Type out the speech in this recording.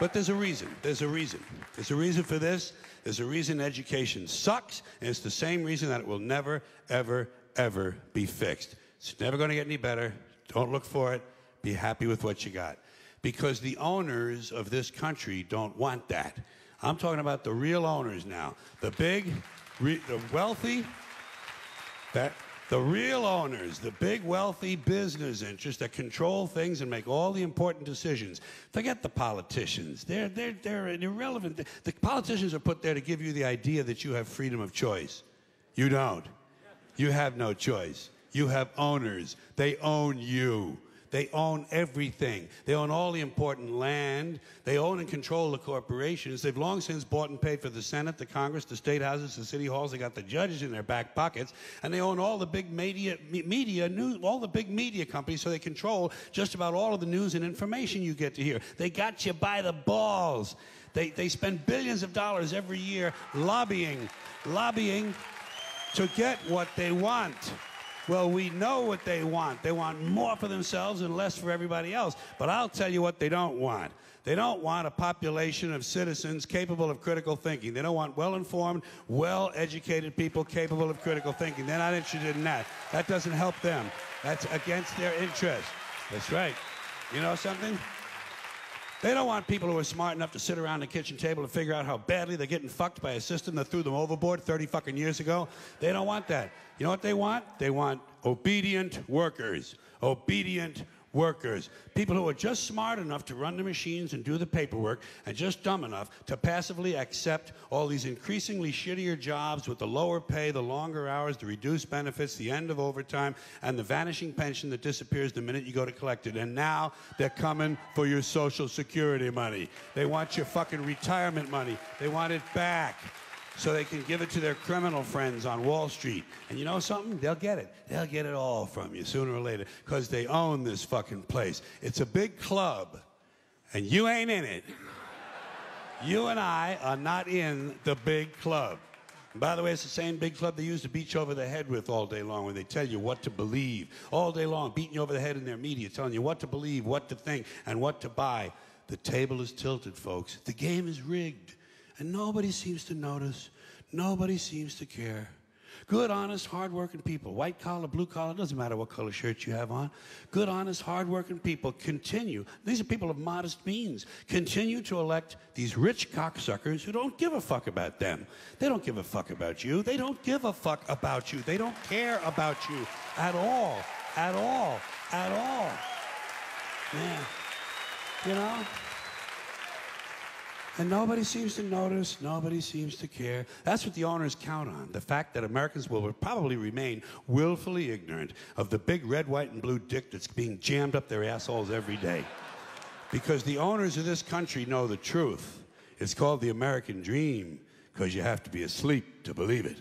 But there's a reason. There's a reason. There's a reason for this. There's a reason education sucks, and it's the same reason that it will never, ever, ever be fixed. It's never going to get any better. Don't look for it. Be happy with what you got. Because the owners of this country don't want that. I'm talking about the real owners now. The big, the wealthy, the real owners, the big wealthy business interests that control things and make all the important decisions. Forget the politicians. They're irrelevant. The politicians are put there to give you the idea that you have freedom of choice. You don't. You have no choice. You have owners. They own you. They own everything. They own all the important land. They own and control the corporations. They've long since bought and paid for the Senate, the Congress, the state houses, the city halls. They got the judges in their back pockets, and they own all the big all the big media companies. So they control just about all of the news and information you get to hear. They got you by the balls. They spend billions of dollars every year lobbying to get what they want. Well, we know what they want. They want more for themselves and less for everybody else. But I'll tell you what they don't want. They don't want a population of citizens capable of critical thinking. They don't want well-informed, well-educated people capable of critical thinking. They're not interested in that. That doesn't help them. That's against their interest. That's right. You know something? They don't want people who are smart enough to sit around the kitchen table and figure out how badly they're getting fucked by a system that threw them overboard 30 fucking years ago. They don't want that. You know what they want? They want obedient workers. Obedient workers. People who are just smart enough to run the machines and do the paperwork and just dumb enough to passively accept all these increasingly shittier jobs with the lower pay, the longer hours, the reduced benefits, the end of overtime, and the vanishing pension that disappears the minute you go to collect it. And now they're coming for your Social Security money. They want your fucking retirement money. They want it back so they can give it to their criminal friends on Wall Street. And you know something? They'll get it. They'll get it all from you sooner or later because they own this fucking place. It's a big club, and you ain't in it. You and I are not in the big club. And by the way, it's the same big club they use to beat you over the head with all day long when they tell you what to believe. All day long, beating you over the head in their media, telling you what to believe, what to think, and what to buy. The table is tilted, folks. The game is rigged. And nobody seems to notice. Nobody seems to care. Good, honest, hard-working people, white collar, blue collar, doesn't matter what color shirt you have on. Good, honest, hard-working people continue. These are people of modest means. Continue to elect these rich cocksuckers who don't give a fuck about them. They don't give a fuck about you. They don't give a fuck about you. They don't care about you at all. At all. At all. Man. You know? And nobody seems to notice, nobody seems to care. That's what the owners count on, the fact that Americans will probably remain willfully ignorant of the big red, white, and blue dick that's being jammed up their assholes every day. Because the owners of this country know the truth. It's called the American dream, because you have to be asleep to believe it.